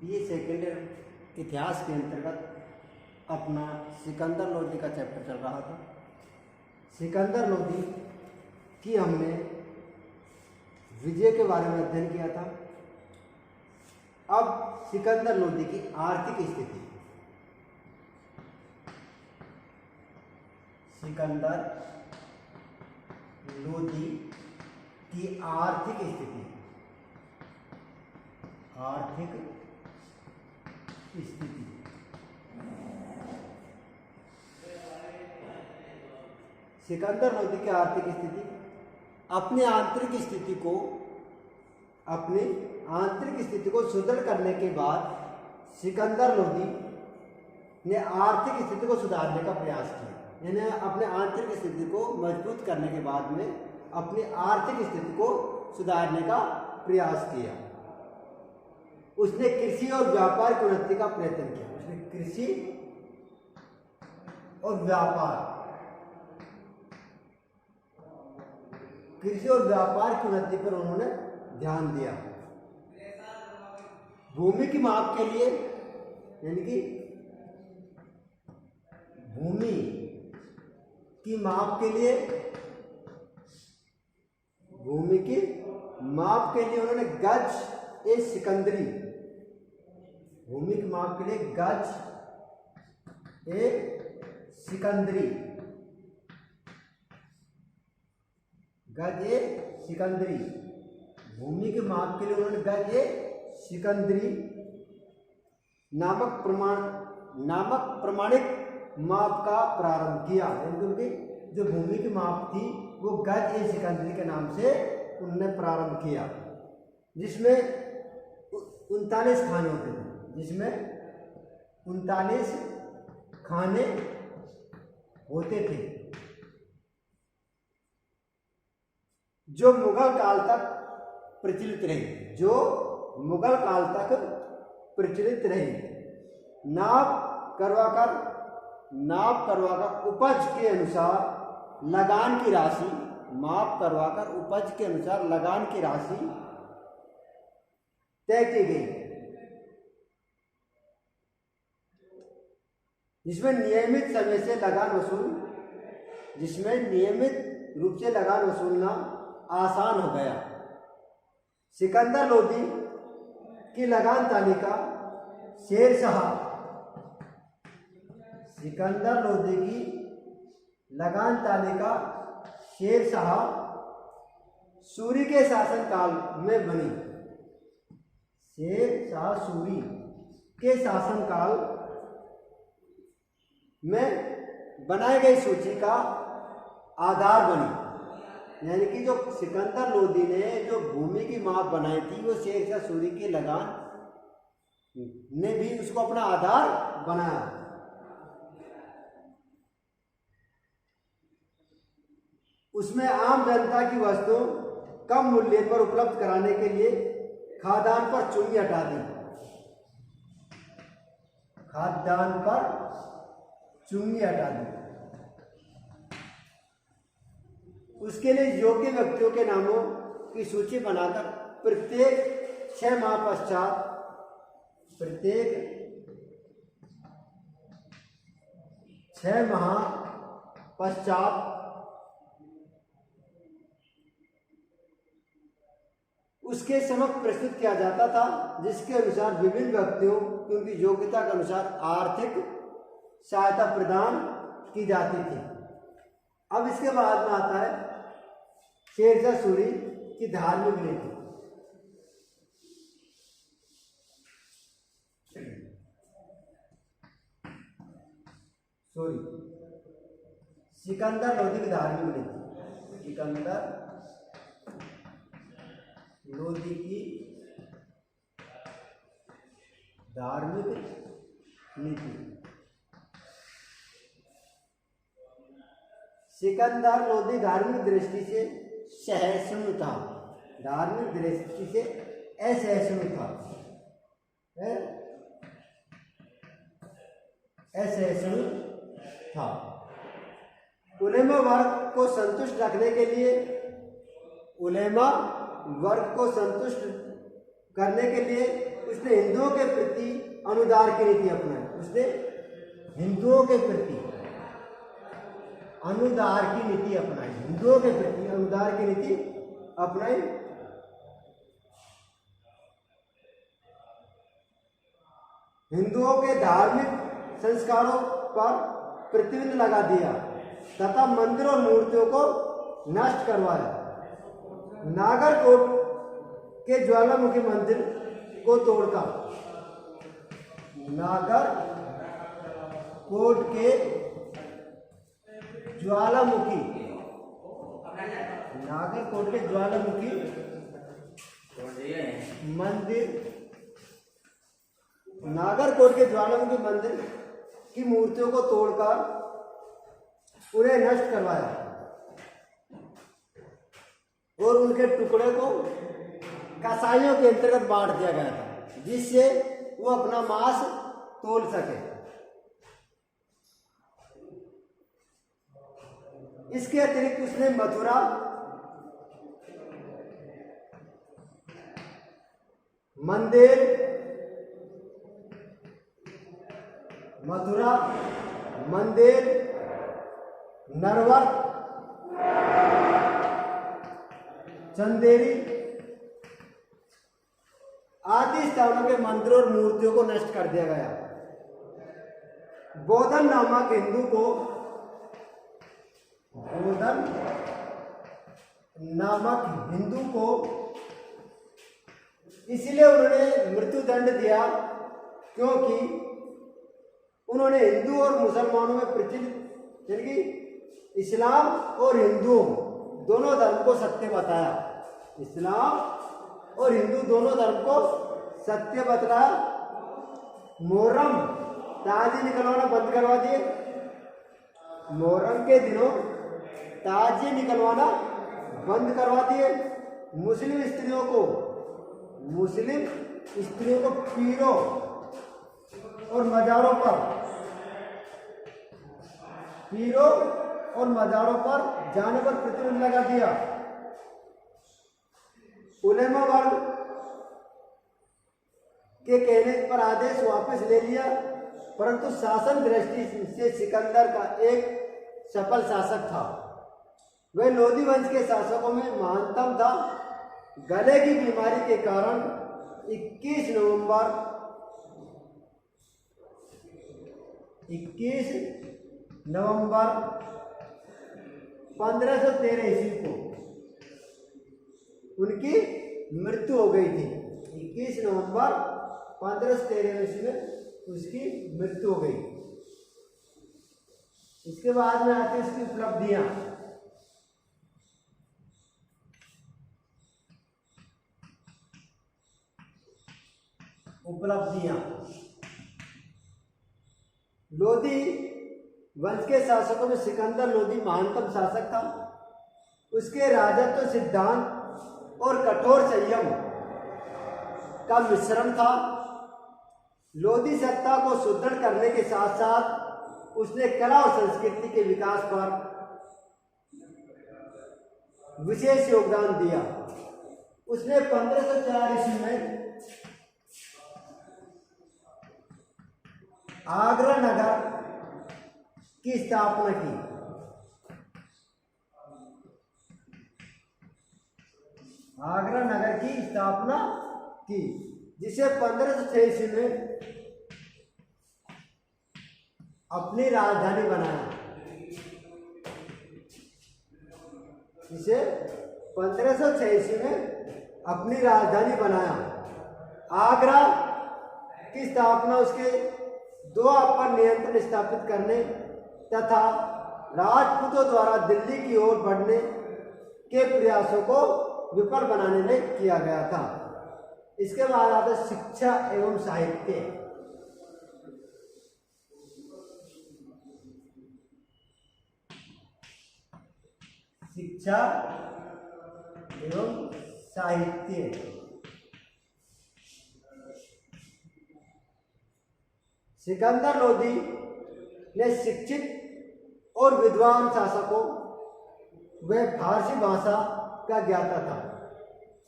BA second इतिहास के अंतर्गत अपना सिकंदर लोदी का चैप्टर चल रहा था। सिकंदर लोदी की हमने विजय के बारे में अध्ययन किया था। अब सिकंदर लोदी की आर्थिक स्थिति, सिकंदर लोदी की आर्थिक स्थिति, आर्थिक स्थिति सिकंदर लोदी की आर्थिक स्थिति अपनी आंतरिक स्थिति को सुदृढ़ करने के बाद सिकंदर लोदी ने आर्थिक स्थिति को सुधारने का प्रयास किया। यानी अपने आंतरिक स्थिति को मजबूत करने के बाद में अपनी आर्थिक स्थिति को सुधारने का प्रयास किया। उसने कृषि और व्यापार की उन्नति का प्रयत्न किया। उसने कृषि और व्यापार की उन्नति पर उन्होंने ध्यान दिया। भूमि की माप के लिए, यानी कि भूमि की माप के लिए उन्होंने गज ए सिकंदरी, भूमि की माप के लिए गज ए सिकंदरी, भूमि के माप के लिए उन्होंने गज ए सिकंदरी नामक प्रमाणिक माप का प्रारंभ किया। क्योंकि जो भूमि की माप थी वो गज ए सिकंदरी के नाम से उन्होंने प्रारंभ किया, जिसमें 39 खाने होते थे, जिसमें 39 खाने होते थे, जो मुगल काल तक प्रचलित रही, नाप करवाकर उपज के अनुसार लगान की राशि, तय की गई, जिसमें नियमित रूप से लगान वसूलना आसान हो गया। सिकंदर लोदी की लगान तालिका शेर शाह सूरी के शासनकाल में बनी। शेर शाह सूरी के शासनकाल में बनाई गई सूची का आधार बनी। यानी कि जो सिकंदर लोदी ने जो भूमि की माप बनाई थी वो शेर शाह सूरी की लगान ने भी उसको अपना आधार बनाया। उसमें आम जनता की वस्तु कम मूल्य पर उपलब्ध कराने के लिए खाद्यान्न पर चुंगी हटा दी। उसके लिए योग्य व्यक्तियों के नामों की सूची बनाकर प्रत्येक 6 माह पश्चात उसके समक्ष प्रस्तुत किया जाता था, जिसके अनुसार विभिन्न व्यक्तियों की उनकी योग्यता के अनुसार आर्थिक सहायता प्रदान की जाती थी। अब इसके बाद में आता है शेर शाह सूरी की धार्मिक नीति। सिकंदर लोदी की धार्मिक नीति। सिकंदर लोदी की धार्मिक नीति। सिकंदर लोदी धार्मिक दृष्टि से असहिष्णु था। उलेमा वर्ग को संतुष्ट करने के लिए उसने हिंदुओं के प्रति अनुदार की नीति अपनाई। उसने हिंदुओं के प्रति अनुदार की नीति अपनाई। हिंदुओं के प्रति अनुदार की नीति अपनाई। हिंदुओं के धार्मिक संस्कारों पर प्रतिबंध लगा दिया तथा मंदिर और मूर्तियों को नष्ट करवाया। नागरकोट के ज्वालामुखी मंदिर को तोड़कर नागरकोट के ज्वालामुखी मंदिर नागरकोट के ज्वालामुखी मंदिर की मूर्तियों को तोड़कर उन्हें नष्ट करवाया और उनके टुकड़े को कसाईयों के अंतर्गत बांट दिया गया था, जिससे वो अपना मांस तोल सके। इसके अतिरिक्त उसने मथुरा मंदिर नरवर चंदेरी आदि स्थानों के मंदिरों और मूर्तियों को नष्ट कर दिया गया। बोधन नामक हिंदू को इसलिए उन्होंने मृत्यु दंड दिया क्योंकि उन्होंने हिंदू और मुसलमानों में प्रचलित यानी कि इस्लाम और हिंदुओं दोनों धर्म को सत्य बताया। इस्लाम और हिंदू दोनों धर्म को सत्य बतलाया। मोहर्रम ताजिए निकलवाना बंद करवा दिए। मोहर्रम के दिनों ताजिए निकलवाना बंद करवा दिए। मुस्लिम स्त्रियों को पीरों और मजारों पर जाने पर प्रतिबंध लगा दिया। उलेमा वर्ग के कहने पर आदेश वापस ले लिया, परंतु शासन दृष्टि से सिकंदर का एक सफल शासक था। वह लोधी वंश के शासकों में महानतम था। गले की बीमारी के कारण 21 नवंबर 1513 ईस्वी को उनकी मृत्यु हो गई थी। 21 नवंबर 1513 ईस्वी में उसकी मृत्यु हो गई। इसके बाद में आती है इसकी उपलब्धियां। लोधी वंश के शासकों में सिकंदर लोधी महानतम शासक था। उसके राजत्व सिद्धांत और कठोर संयम का मिश्रण था। लोधी सत्ता को सुदृढ़ करने के साथ साथ उसने कला और संस्कृति के विकास पर विशेष योगदान दिया। उसने 1504 ईस्वी में आगरा नगर की स्थापना की। जिसे 1506 ईस्वी में अपनी राजधानी बनाया। आगरा की स्थापना उसके दुआ पर नियंत्रण स्थापित करने तथा राजपूतों द्वारा दिल्ली की ओर बढ़ने के प्रयासों को विफल बनाने में किया गया था। इसके बाद आता है शिक्षा एवं साहित्य। सिकंदर लोधी ने शिक्षित और विद्वान शासकों व फारसी भाषा का ज्ञाता था।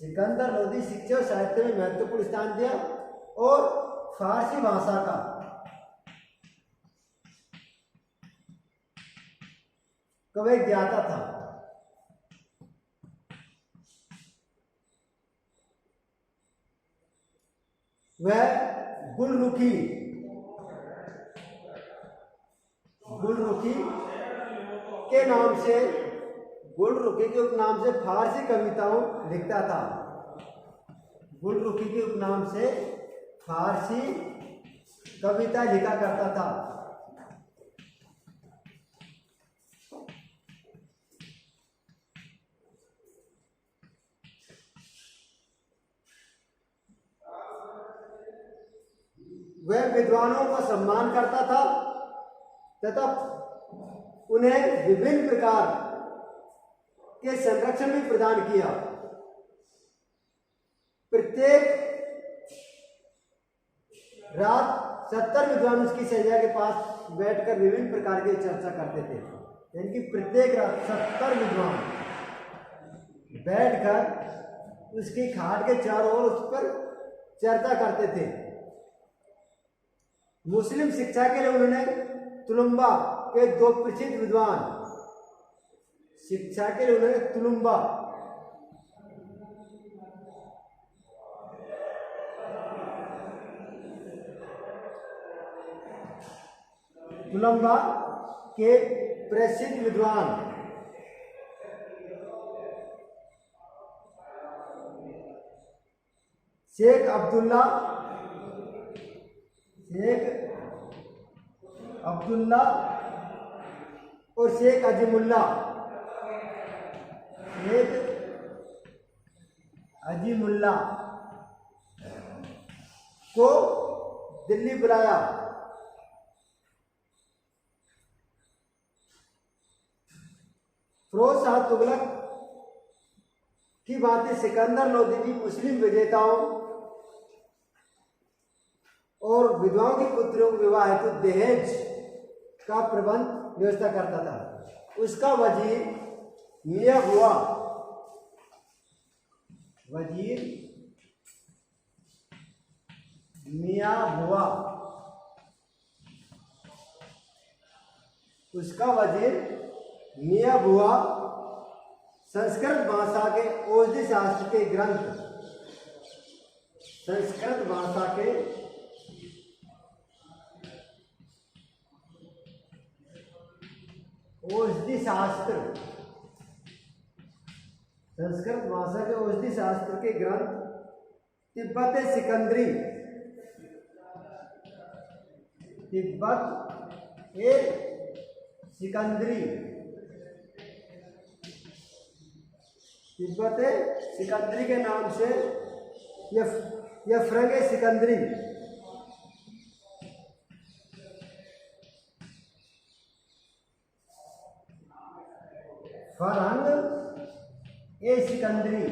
सिकंदर लोधी शिक्षा और साहित्य में महत्वपूर्ण स्थान दिया और फारसी भाषा का कवि ज्ञाता था। वह गुलरुखी के नाम से, गुलरुखी के उपनाम से फारसी कविताओं लिखता था। गुलरुखी के उपनाम से फारसी कविता लिखा करता था। वह विद्वानों का सम्मान करता था तथा उन्हें विभिन्न प्रकार के संरक्षण भी प्रदान किया। प्रत्येक रात 70 विद्वान उसकी शैया के पास बैठकर विभिन्न प्रकार की चर्चा करते थे। यानी कि प्रत्येक रात 70 विद्वान बैठकर उसकी खाट के चारों ओर उस पर चर्चा करते थे। मुस्लिम शिक्षा के लिए उन्होंने तुलुम्बा के 2 प्रसिद्ध विद्वान, शिक्षा के लिए उन्होंने तुलुम्बा के प्रसिद्ध विद्वान शेख अब्दुल्ला और शेख अजीमुल्ला को दिल्ली बुलाया। फिरोज शाह तुगलक की भांति सिकंदर लोदी भी मुस्लिम विजेताओं और विधवाओं की पुत्रियों के विवाह हेतु दहेज का प्रबंध व्यवस्था करता था। उसका वजीर मियां बुआ संस्कृत भाषा के औषधि शास्त्र के ग्रंथ, संस्कृत भाषा के औषधि शास्त्र के ग्रंथ तिब्बत सिकंदरी के नाम से यह फ्रंग सिकंदरी सिकंदरी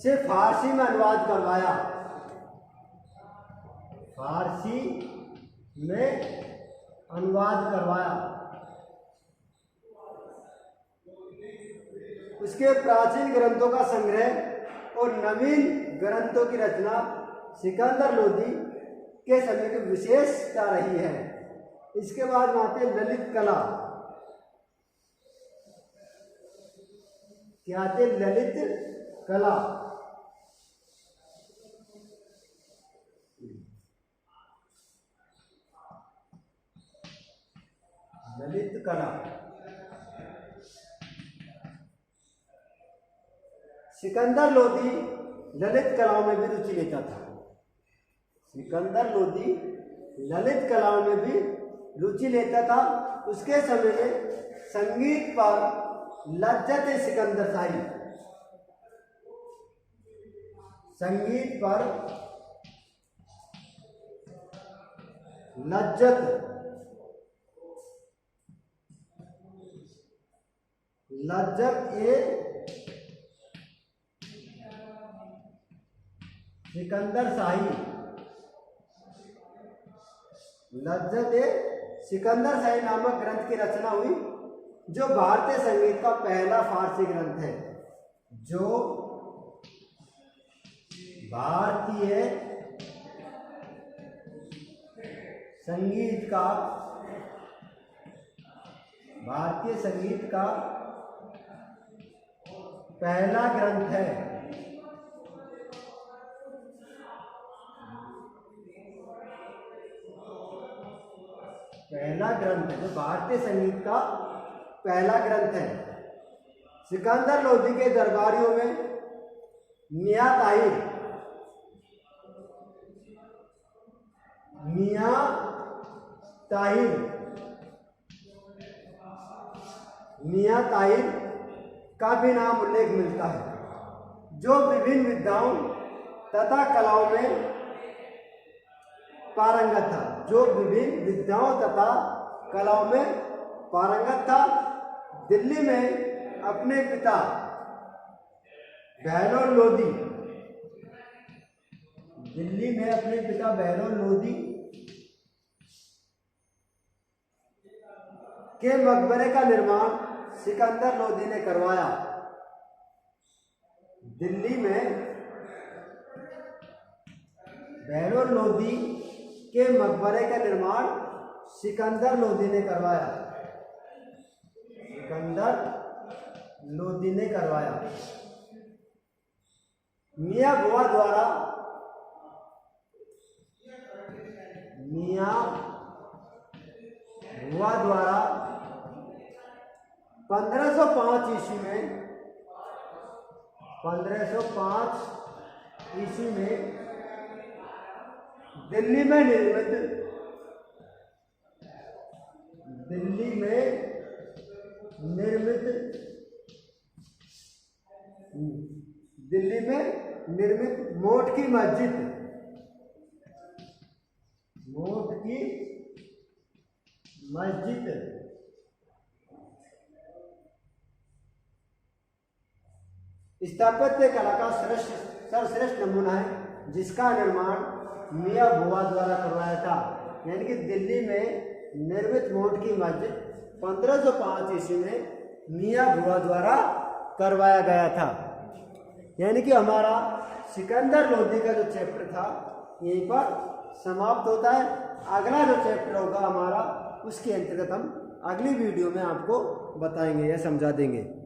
से फारसी में अनुवाद करवाया। उसके प्राचीन ग्रंथों का संग्रह और नवीन ग्रंथों की रचना सिकंदर लोदी के समय की विशेषता रही है। इसके बाद आते ललित कला। क्या आते? ललित कला। ललित कला सिकंदर लोदी ललित कलाओं में भी रुचि लेता था। उसके समय में संगीत पर लज्जत सिकंदर शाही, सिकंदर शाही नामक ग्रंथ की रचना हुई, जो भारतीय संगीत का पहला फारसी ग्रंथ है, जो भारतीय संगीत का पहला ग्रंथ है। जो भारतीय संगीत का पहला ग्रंथ है। सिकंदर लोदी के दरबारियों में मियां ताहिर का भी नाम उल्लेख मिलता है, जो विभिन्न विद्याओं तथा कलाओं में पारंगत था। दिल्ली में अपने पिता बहलोल लोदी के मकबरे का निर्माण सिकंदर लोदी ने करवाया। दिल्ली में बहलोल लोदी के मकबरे का निर्माण सिकंदर लोदी ने करवाया। मियां बुआ द्वारा 1505 ईस्वी में दिल्ली में निर्मित मोट की मस्जिद स्थापत्य कला का सर्वश्रेष्ठ नमूना है, जिसका निर्माण मियां बुआ द्वारा करवाया था। यानी कि दिल्ली में निर्मित मोट की मस्जिद 1505 ईस्वी में मियां बुआ द्वारा करवाया गया था। यानी कि हमारा सिकंदर लोदी का जो चैप्टर था यहीं पर समाप्त होता है। अगला जो चैप्टर होगा हमारा, उसके अंतर्गत हम अगली वीडियो में आपको बताएंगे या समझा देंगे।